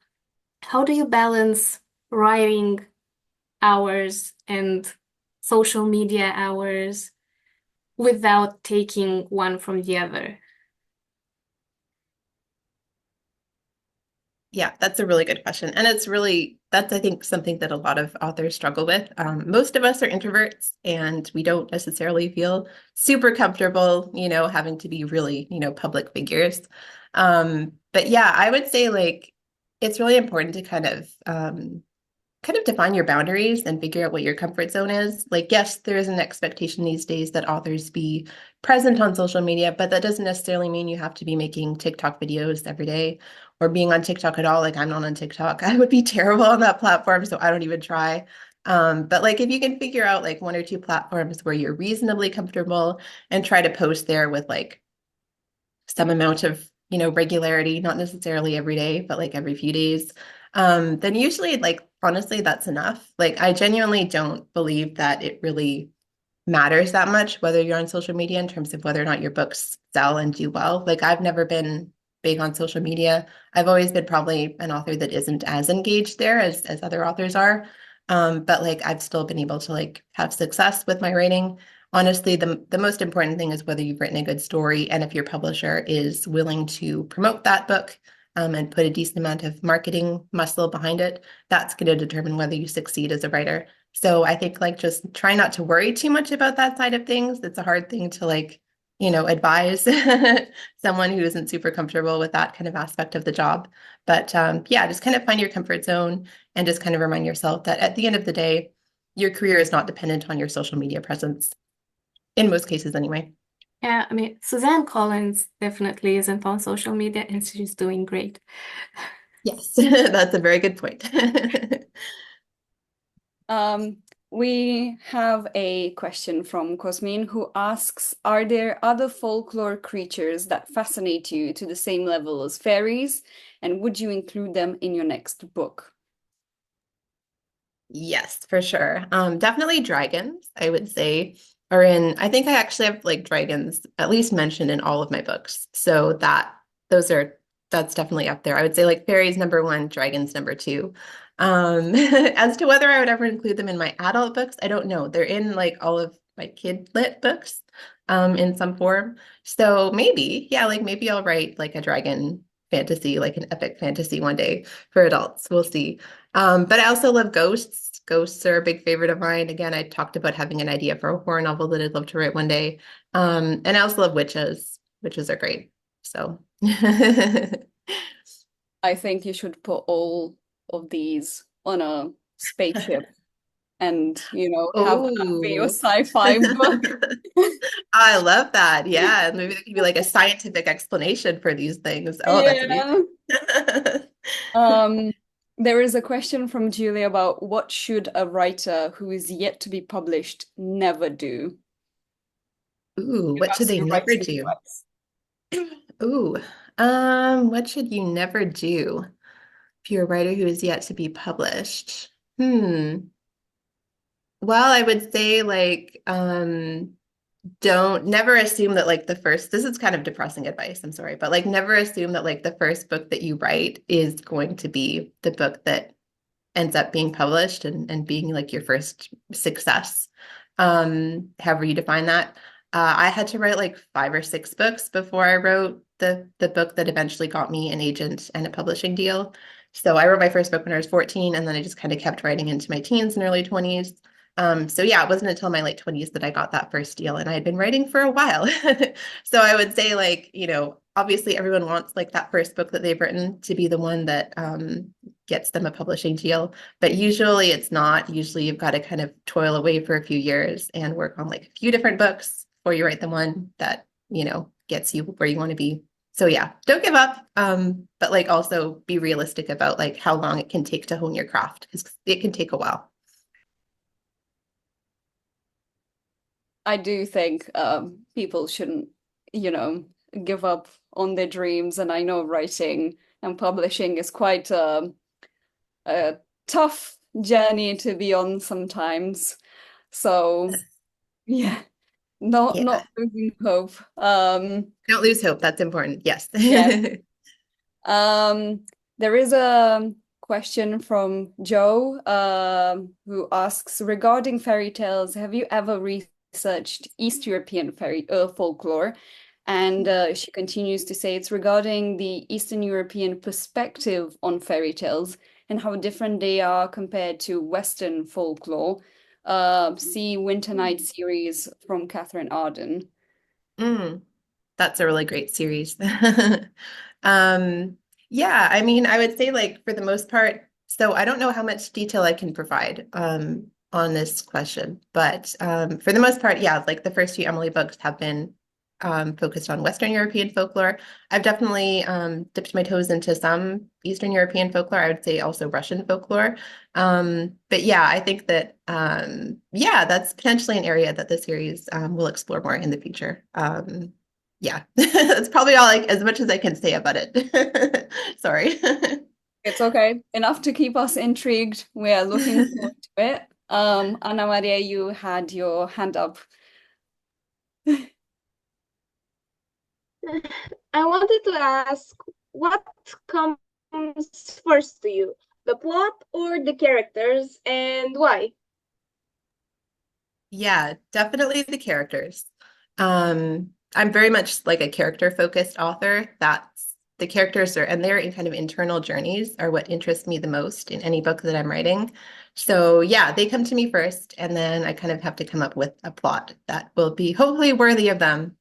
How do you balance writing hours and social media hours without taking one from the other? Yeah, that's a really good question. And that's, I think, something that a lot of authors struggle with. Most of us are introverts and we don't necessarily feel super comfortable, having to be really, public figures. But yeah, I would say like, it's really important to kind of define your boundaries and figure out what your comfort zone is. Like, yes, there is an expectation these days that authors be present on social media, but that doesn't necessarily mean you have to be making TikTok videos every day or being on TikTok at all. Like, I'm not on TikTok. I would be terrible on that platform, so I don't even try. But like, if you can figure out like one or two platforms where you're reasonably comfortable and try to post there with like some amount of, regularity, not necessarily every day, but like every few days, then usually like, honestly, that's enough. Like, I genuinely don't believe that it really matters that much whether you're on social media in terms of whether or not your books sell and do well. Like, I've never been big on social media. I've always been probably an author that isn't as engaged there as other authors are. But like, I've still been able to like have success with my writing. Honestly, the most important thing is whether you've written a good story and if your publisher is willing to promote that book and put a decent amount of marketing muscle behind it. That's going to determine whether you succeed as a writer. So I think like just try not to worry too much about that side of things. It's a hard thing to like, advise someone who isn't super comfortable with that kind of aspect of the job. But yeah, just kind of find your comfort zone and just kind of remind yourself that at the end of the day, your career is not dependent on your social media presence. In most cases, anyway. Yeah, I mean, Suzanne Collins definitely isn't on social media and she's doing great. Yes, that's a very good point. We have a question from Cosmin who asks, are there other folklore creatures that fascinate you to the same level as fairies? And would you include them in your next book? Yes, for sure. Definitely dragons, I would say, are in, I think I actually have like dragons at least mentioned in all of my books. So that's definitely up there. I would say like fairies number one, dragons number two. As to whether I would ever include them in my adult books, I don't know. They're in like all of my kid lit books, in some form. So maybe, yeah, like maybe I'll write like a dragon fantasy, like an epic fantasy one day for adults. We'll see. But I also love ghosts. Ghosts are a big favorite of mine. Again, I talked about having an idea for a horror novel that I'd love to write one day. And I also love witches. Witches are great. So I think you should put all of these on a spaceship and, have that be your oh, sci-fi book. I love that. Yeah, and maybe there could be like a scientific explanation for these things. Oh, that's Yeah. amazing. There is a question from Julie about what should a writer who is yet to be published never do? Ooh, Give what should us they your never writing do? advice. Ooh, what should you never do if you're a writer who is yet to be published? Well, I would say like, don't never assume that like this is kind of depressing advice, I'm sorry, but like never assume that like the first book that you write is going to be the book that ends up being published and being like your first success. However you define that. I had to write like 5 or 6 books before I wrote the book that eventually got me an agent and a publishing deal. So I wrote my first book when I was 14, and then I just kind of kept writing into my teens and early 20s. So yeah, it wasn't until my late 20s that I got that first deal, and I had been writing for a while. So I would say like, obviously everyone wants like that first book that they've written to be the one that gets them a publishing deal, but usually it's not. Usually you've got to kind of toil away for a few years and work on like a few different books before you write the one that, gets you where you want to be. So yeah, don't give up, but like also be realistic about like how long it can take to hone your craft, because it can take a while. I do think people shouldn't, give up on their dreams. And I know writing and publishing is quite a tough journey to be on sometimes. So yeah, not Yeah. losing hope. Don't lose hope. That's important. Yes. Yeah. There is a question from Joe, who asks, regarding fairy tales, have you ever researched East European folklore? And she continues to say it's regarding the Eastern European perspective on fairy tales and how different they are compared to Western folklore. See Winter Night series from Catherine Arden. That's a really great series. Yeah, I mean, I would say like for the most part, so I don't know how much detail I can provide on this question, but for the most part, yeah, like the first few Emily books have been focused on Western European folklore. I've definitely dipped my toes into some Eastern European folklore. I would say also Russian folklore. But yeah, I think that yeah, that's potentially an area that the series will explore more in the future. Yeah, that's probably all as much as I can say about it. Sorry. It's okay. Enough to keep us intrigued. We are looking forward to it. Anna Maria, you had your hand up. I wanted to ask, what comes first to you, the plot or the characters, and why? Yeah, definitely the characters. I'm very much like a character-focused author. That's the characters are, and their kind of internal journeys are what interest me the most in any book that I'm writing. So yeah, they come to me first, and then I kind of have to come up with a plot that will be hopefully worthy of them.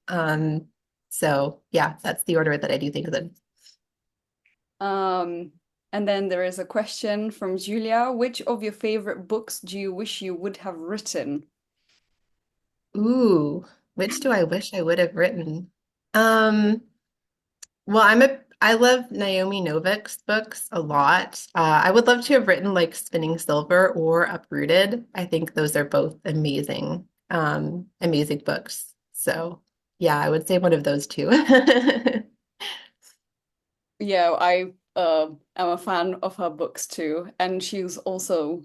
So yeah, that's the order that I do things in. And then there is a question from Julia. Which of your favorite books do you wish you would have written? Ooh, which do I wish I would have written? Well, I love Naomi Novik's books a lot. I would love to have written like Spinning Silver or Uprooted. I think those are both amazing, amazing books. So yeah, I would say one of those two. Yeah, I am a fan of her books too, and she's also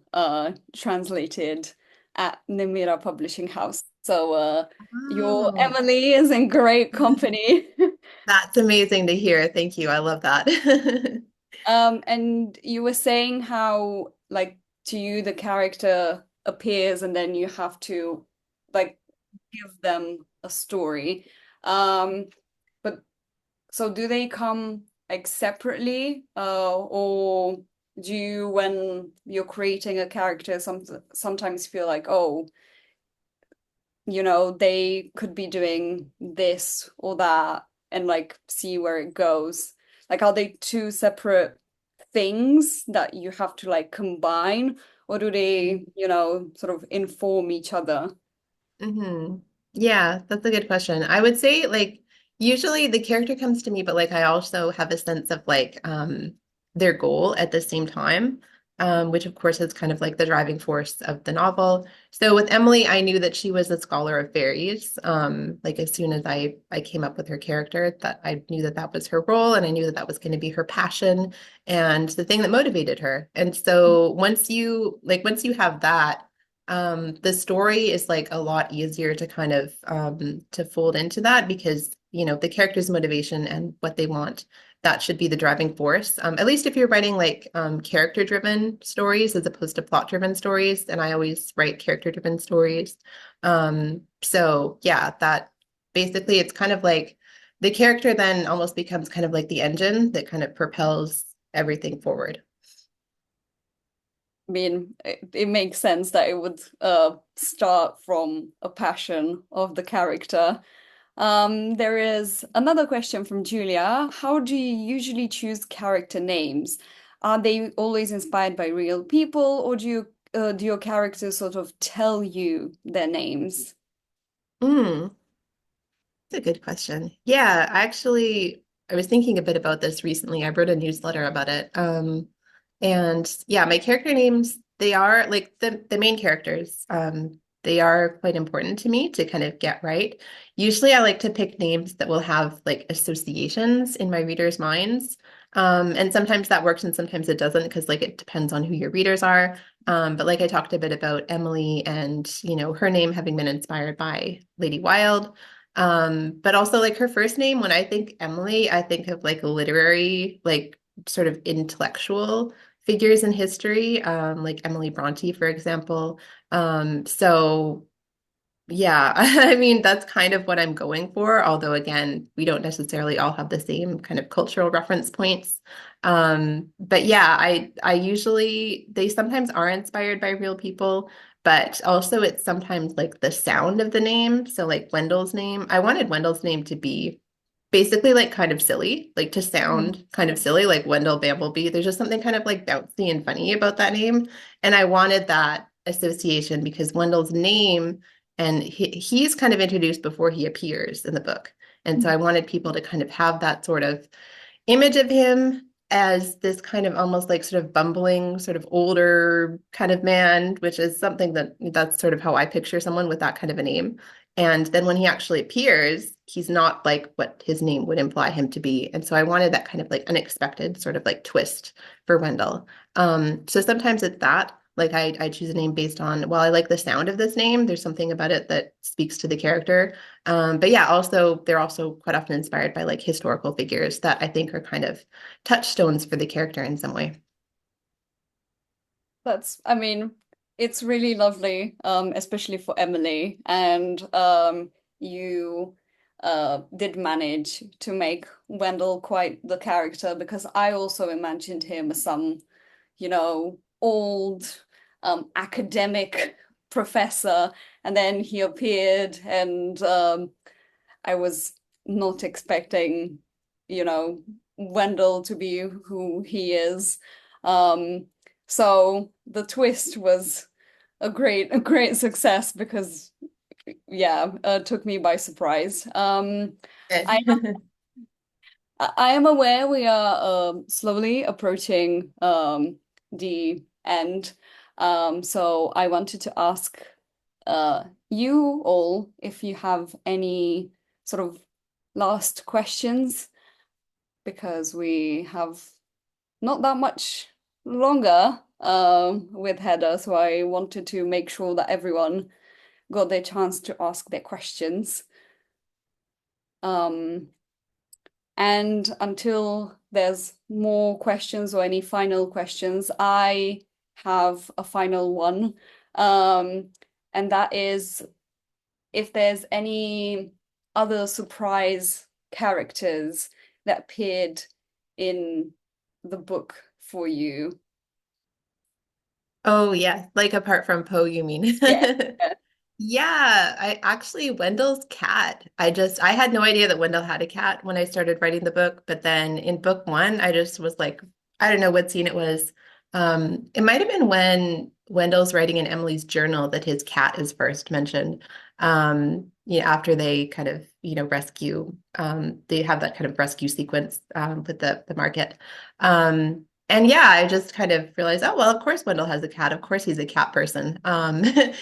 translated at Nemira Publishing House. So your Oh, Emily is in great company. that's amazing to hear. Thank you. I love that. And you were saying how, like, to you, the character appears and then you have to, like, give them a story. But so do they come like separately, or do you, when you're creating a character, sometimes feel like, oh, they could be doing this or that and like see where it goes? Like, are they two separate things that you have to like combine, or do they, sort of inform each other? Yeah, that's a good question. I would say like usually the character comes to me, but like I also have a sense of like their goal at the same time, which of course is kind of like the driving force of the novel. So with Emily, I knew that she was a scholar of fairies. Like as soon as I came up with her character, that I knew that that was her role, and I knew that that was going to be her passion and the thing that motivated her. And so once you have that, the story is like a lot easier to kind of to fold into that, because the character's motivation and what they want, that should be the driving force, at least if you're writing like character driven stories as opposed to plot driven stories. And I always write character driven stories. So yeah, that basically it's kind of like the character then almost becomes kind of like the engine that kind of propels everything forward. I mean, it makes sense that it would start from a passion of the character. There is another question from Julia. How do you usually choose character names? Are they always inspired by real people, or do your characters sort of tell you their names? That's a good question. Yeah, I was thinking a bit about this recently. I wrote a newsletter about it. And yeah, my character names, they are like the main characters. They are quite important to me to kind of get right. Usually I like to pick names that will have like associations in my readers' minds. And sometimes that works and sometimes it doesn't, because like it depends on who your readers are. But like I talked a bit about Emily and, her name having been inspired by Lady Wilde. But also like her first name, when I think Emily, I think of like a literary, like sort of intellectual figures in history, like Emily Bronte, for example. So yeah, I mean, that's kind of what I'm going for, although again, we don't necessarily all have the same kind of cultural reference points. But yeah, I usually, they sometimes are inspired by real people, but also it's sometimes like the sound of the name. So like Wendell's name, I wanted Wendell's name to be basically like kind of silly, like to sound kind of silly, like Wendell Bamblebee. There's just something kind of like bouncy and funny about that name. And I wanted that association because Wendell's name, and he's kind of introduced before he appears in the book. And so I wanted people to kind of have that sort of image of him as this kind of almost like sort of bumbling, sort of older kind of man, which is something that's sort of how I picture someone with that kind of a name. And then when he actually appears, he's not like what his name would imply him to be. And so I wanted that kind of like unexpected sort of like twist for Wendell. So sometimes it's that. Like I choose a name based on, well, I like the sound of this name. There's something about it that speaks to the character. But yeah, also they're also quite often inspired by like historical figures that I think are kind of touchstones for the character in some way. I mean, it's really lovely, especially for Emily. And you did manage to make Wendell quite the character, because I also imagined him as some, old academic professor, and then he appeared, and I was not expecting, Wendell to be who he is. So the twist was a great success, because took me by surprise. I am aware we are slowly approaching the end. So I wanted to ask you all if you have any sort of last questions, because we have not that much longer with Heather, so I wanted to make sure that everyone got their chance to ask their questions. And until there's more questions or any final questions, I have a final one. And that is, if there's any other surprise characters that appeared in the book for you. Oh yeah, like apart from Poe, you mean? Yeah. Yeah, I actually, Wendell's cat. I had no idea that Wendell had a cat when I started writing the book, but then in book one, I just was like, I don't know what scene it was. It might have been when Wendell's writing in Emily's journal that his cat is first mentioned. After they kind of, rescue, they have that kind of rescue sequence with the market. And yeah, I just kind of realized, oh, well, of course Wendell has a cat. Of course he's a cat person.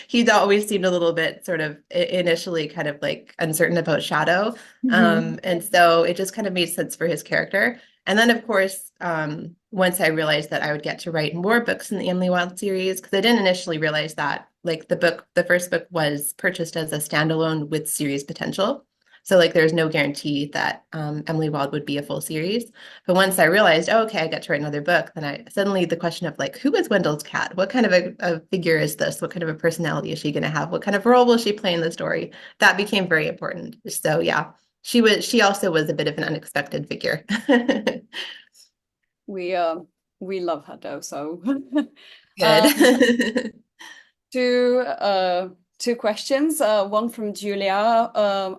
He's always seemed a little bit sort of initially kind of like uncertain about Shadow. And so it just kind of made sense for his character. And then, of course, once I realized that I would get to write more books in the Emily Wilde series, because I didn't initially realize that, like the first book was purchased as a standalone with series potential. So like there's no guarantee that Emily Wilde would be a full series. But once I realized, oh, okay, I get to write another book, then I suddenly the question of like, who is Wendell's cat? What kind of a figure is this? What kind of a personality is she going to have? What kind of role will she play in the story? That became very important. So yeah, she also was a bit of an unexpected figure. We love her though, so Good. two questions. One from Julia,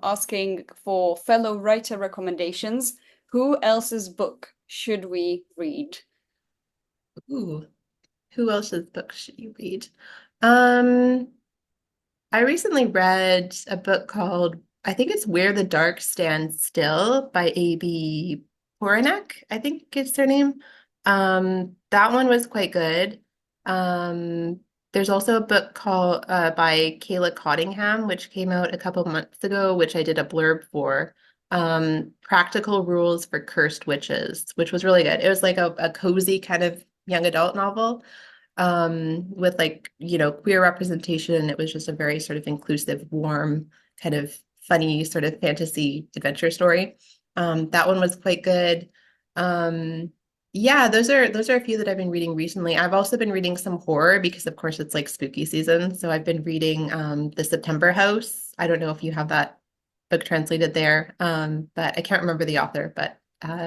asking for fellow writer recommendations. Who else's book should we read? Ooh, who else's book should you read? I recently read a book called, I think it's Where the Dark Stands Still by A.B. Poranek, I think is her name. That one was quite good. There's also a book called by Kayla Cottingham, which came out a couple of months ago, which I did a blurb for. Practical Rules for Cursed Witches, which was really good. It was like a cozy kind of young adult novel with like, queer representation. It was just a very sort of inclusive, warm, kind of funny sort of fantasy adventure story. That one was quite good. Yeah, those are a few that I've been reading recently. I've also been reading some horror because of course it's like spooky season. So I've been reading The September House. I don't know if you have that book translated there. But I can't remember the author, but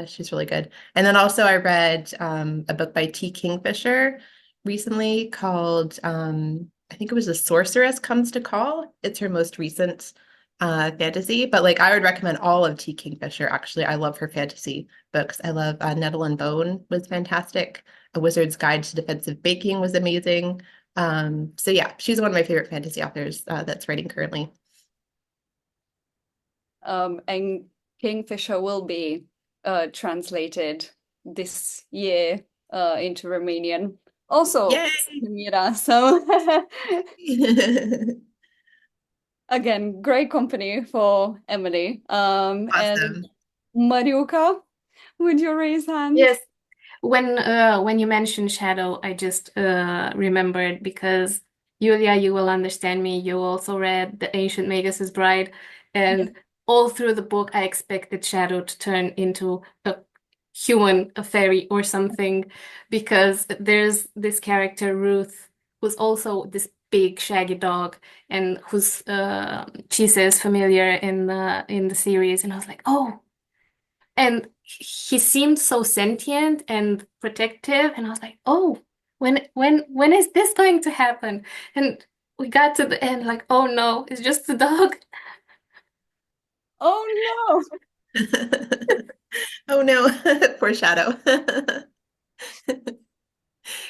she's really good. And then also I read a book by T. Kingfisher recently called I think it was The Sorceress Comes to Call. It's her most recent fantasy, but like I would recommend all of T. Kingfisher. Actually, I love her fantasy books. I love Nettle and Bone was fantastic. A Wizard's Guide to Defensive Baking was amazing. So yeah, she's one of my favorite fantasy authors that's writing currently. And Kingfisher will be translated this year into Romanian. Also, Yay! Nemira, so again, great company for Emily. And Awesome. Mariuka, would you raise hands? Yes. When you mentioned shadow, I just remembered because Julia, you will understand me. You also read The Ancient Magus's Bride, and all through the book, I expected Shadow to turn into a human, a fairy, or something, because there's this character Ruth, who's also this big shaggy dog, and who's she says familiar in the series, and I was like, oh. And he seemed so sentient and protective, and I was like, "Oh, when is this going to happen?" And we got to the end, like, "Oh no, it's just the dog." Oh no! Oh no, poor Shadow.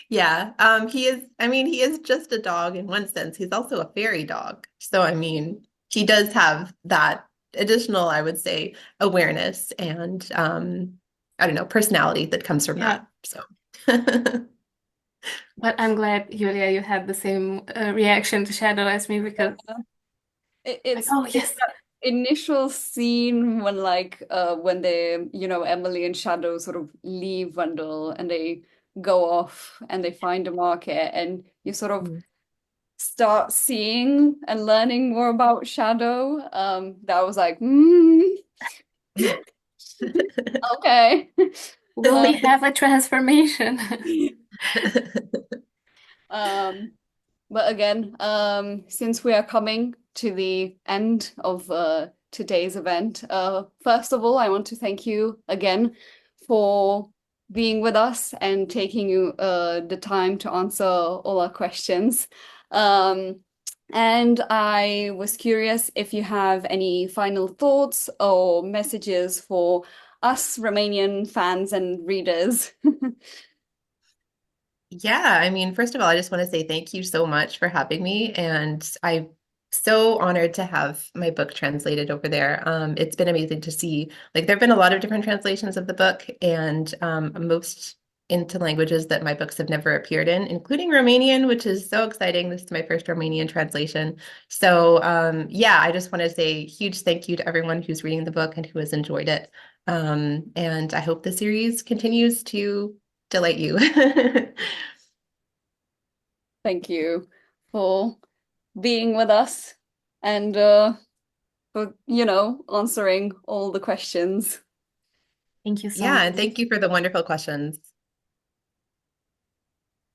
Yeah, he is just a dog in one sense. He's also a fairy dog. So, I mean, he does have that additional, I would say, awareness and I don't know, personality that comes from Yeah, that. So, but I'm glad, Julia, you had the same reaction to Shadow as me because, like, It's oh it's yes, that initial scene when when they, Emily and Shadow sort of leave Wendell and they go off and they find a market and you sort of start seeing and learning more about Shadow. That was like, okay. will we have a transformation? Um, but again, since we are coming to the end of today's event, first of all, I want to thank you again for being with us and taking you the time to answer all our questions. And I was curious if you have any final thoughts or messages for us Romanian fans and readers. Yeah, I mean, first of all, I just want to say thank you so much for having me. And I'm so honored to have my book translated over there. It's been amazing to see, like, there have been a lot of different translations of the book, and most into languages that my books have never appeared in, including Romanian, which is so exciting. This is my first Romanian translation. So, yeah, I just want to say huge thank you to everyone who's reading the book and who has enjoyed it. And I hope the series continues to delight you. Thank you for being with us and for, answering all the questions. Thank you so Yeah, much. and thank you for the wonderful questions.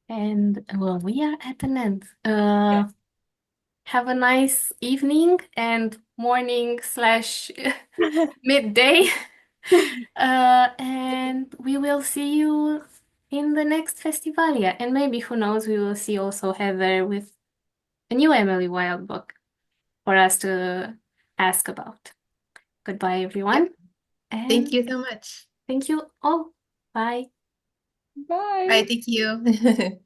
And well, we are at an end. Have a nice evening and morning slash midday. And we will see you in the next FestivalYA. And maybe, who knows, we will see also Heather with a new Emily Wilde book for us to ask about. Goodbye, everyone. Yep. Thank you so much. Thank you all. Bye. Bye. Bye, thank you.